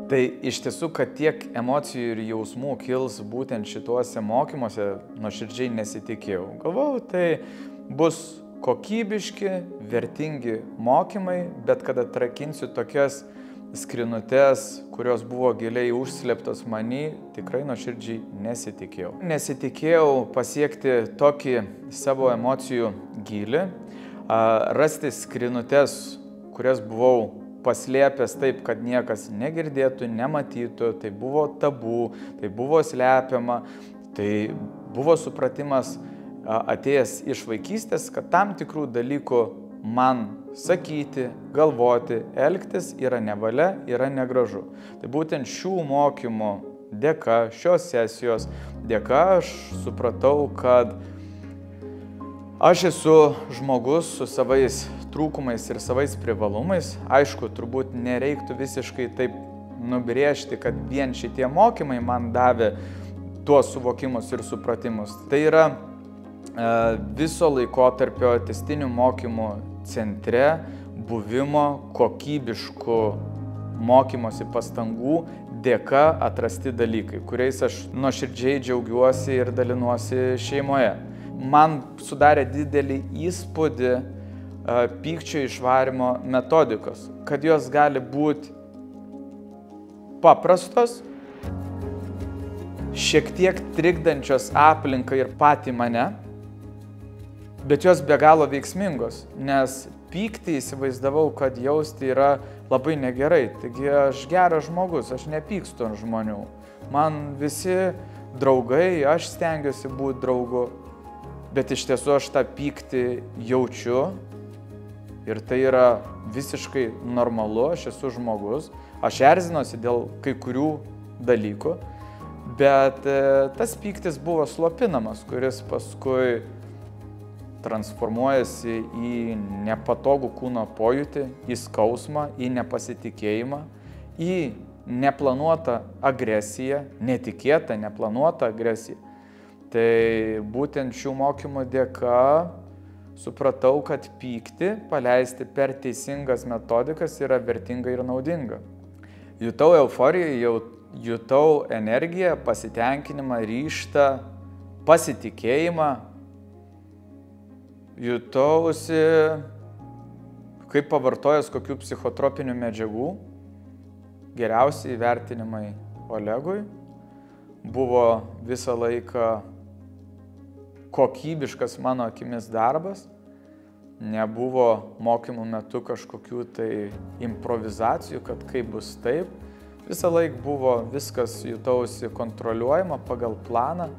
Tai iš tiesų, kad tiek emocijų ir jausmų kils būtent šituose mokymuose, nuoširdžiai nesitikėjau. Galvojau, tai bus kokybiški, vertingi mokymai, bet kad atrakinsiu tokias skrinutes, kurios buvo giliai užslėptos manį, tikrai nuoširdžiai nesitikėjau. Nesitikėjau pasiekti tokį savo emocijų gilį, rasti skrinutes, kurias buvau paslėpęs taip, kad niekas negirdėtų, nematytų, tai buvo tabu, tai buvo slepiama, tai buvo supratimas atėjęs iš vaikystės, kad tam tikrų dalykų man sakyti, galvoti, elgtis yra nevalia, yra negražu. Tai būtent šių mokymų dėka, šios sesijos dėka aš supratau, kad aš esu žmogus su savais trūkumais ir savais privalumais. Aišku, turbūt nereiktų visiškai taip nubrėžti, kad vien šitie mokymai man davė tuos suvokimus ir supratimus. Tai yra viso laikotarpio tęstinių mokymų centre buvimo kokybiškų mokymosi pastangų dėka atrasti dalykai, kuriais aš nuoširdžiai džiaugiuosi ir dalinuosi šeimoje. Man sudarė didelį įspūdį pykčio išvarymo metodikos, kad jos gali būti paprastos, šiek tiek trikdančios aplinką ir patį mane, bet jos be galo veiksmingos, nes pyktį įsivaizdavau, kad jausti yra labai negerai. Taigi aš geras žmogus, aš nepykstu ant žmonių. Man visi draugai, aš stengiuosi būti draugu, bet iš tiesų aš tą pyktį jaučiu ir tai yra visiškai normalu, aš esu žmogus, aš erzinuosi dėl kai kurių dalykų, bet tas pyktis buvo slopinamas, kuris paskui transformuojasi į nepatogų kūno pojūtį, į skausmą, į nepasitikėjimą, į neplanuotą agresiją, netikėtą neplanuotą agresiją. Tai būtent šių mokymų dėka supratau, kad pyktį paleisti per teisingas metodikas yra vertinga ir naudinga. Jutau euforiją, jutau energiją, pasitenkinimą, ryžtą, pasitikėjimą. Jutausi kaip pavartojęs kokių psichotropinių medžiagų. Geriausi įvertinimai Olegui. Buvo visą laiką kokybiškas mano akimis darbas. Nebuvo mokymų metu kažkokių tai improvizacijų, kad kaip bus taip. Visą laiką buvo viskas, jutausi kontroliuojama pagal planą.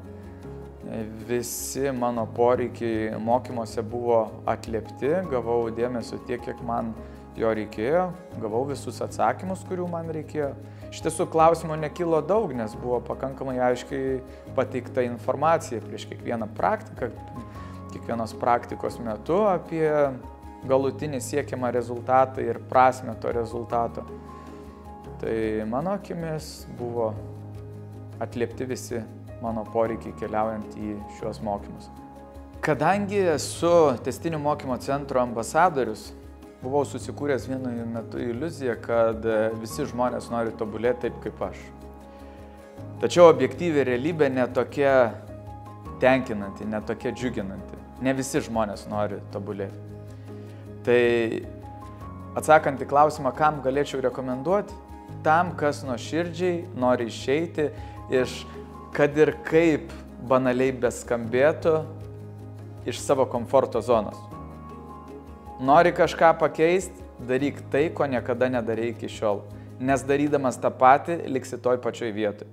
Visi mano poreikiai mokymuose buvo atliepti, gavau dėmesio tiek, kiek man jo reikėjo, gavau visus atsakymus, kurių man reikėjo. Iš tiesų klausimų nekilo daug, nes buvo pakankamai aiškiai pateikta informacija prieš kiekvieną praktiką, kiekvienos praktikos metu apie galutinį siekiamą rezultatą ir prasmę to rezultato. Tai mano akimis buvo atliepti visi mano poreikiai keliaujant į šiuos mokymus. Kadangi esu tęstinių mokymo centro ambasadorius, buvau susikūręs vienu metu iliuziją, kad visi žmonės nori tobulėti taip kaip aš. Tačiau objektyvi realybė netokia tenkinanti, netokia džiuginanti. Ne visi žmonės nori tobulėti. Tai atsakant į klausimą, kam galėčiau rekomenduoti, tam, kas nuoširdžiai nori išeiti iš, kad ir kaip banaliai beskambėtų, iš savo komforto zonos. Nori kažką pakeisti, daryk tai, ko niekada nedarei iki šiol, nes darydamas tą patį liksi toj pačioj vietoj.